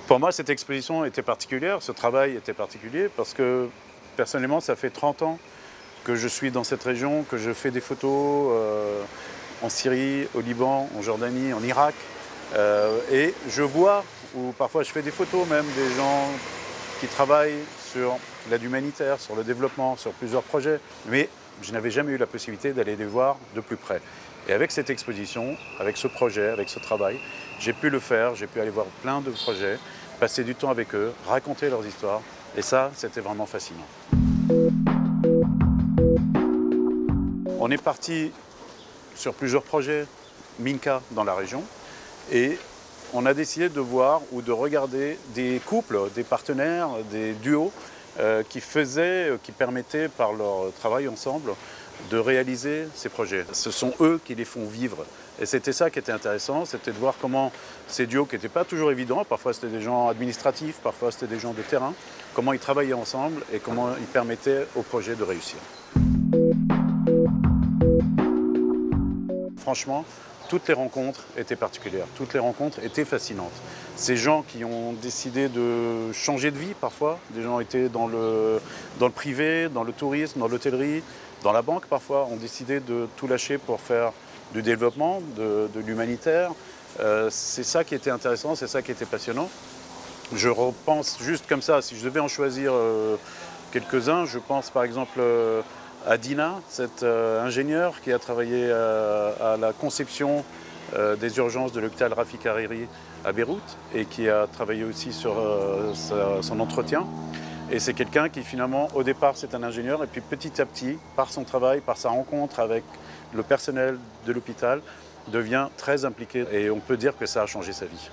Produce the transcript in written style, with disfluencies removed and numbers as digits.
Pour moi, cette exposition était particulière, ce travail était particulier parce que personnellement, ça fait 30 ans que je suis dans cette région, que je fais des photos en Syrie, au Liban, en Jordanie, en Irak. Et je vois, ou parfois je fais des photos même, des gens qui travaillent sur l'aide humanitaire, sur le développement, sur plusieurs projets. Mais je n'avais jamais eu la possibilité d'aller les voir de plus près. Et avec cette exposition, avec ce projet, avec ce travail, j'ai pu le faire, j'ai pu aller voir plein de projets, passer du temps avec eux, raconter leurs histoires. Et ça, c'était vraiment fascinant. On est parti sur plusieurs projets Minka dans la région et on a décidé de voir ou de regarder des couples, des partenaires, des duos qui permettaient par leur travail ensemble de réaliser ces projets. Ce sont eux qui les font vivre. Et c'était ça qui était intéressant, c'était de voir comment ces duos qui n'étaient pas toujours évidents, parfois c'était des gens administratifs, parfois c'était des gens de terrain, comment ils travaillaient ensemble et comment ils permettaient au projet de réussir. Franchement, toutes les rencontres étaient particulières, toutes les rencontres étaient fascinantes. Ces gens qui ont décidé de changer de vie parfois, des gens étaient dans le privé, dans le tourisme, dans l'hôtellerie, dans la banque parfois, ont décidé de tout lâcher pour faire du développement, de l'humanitaire. C'est ça qui était intéressant, c'est ça qui était passionnant. Je repense juste comme ça, si je devais en choisir quelques-uns, je pense par exemple à Dina, cette ingénieure qui a travaillé à la conception des urgences de l'hôpital Rafik Hariri à Beyrouth et qui a travaillé aussi sur son entretien. Et c'est quelqu'un qui finalement, au départ, c'est un ingénieur et puis petit à petit, par son travail, par sa rencontre avec le personnel de l'hôpital, devient très impliqué et on peut dire que ça a changé sa vie.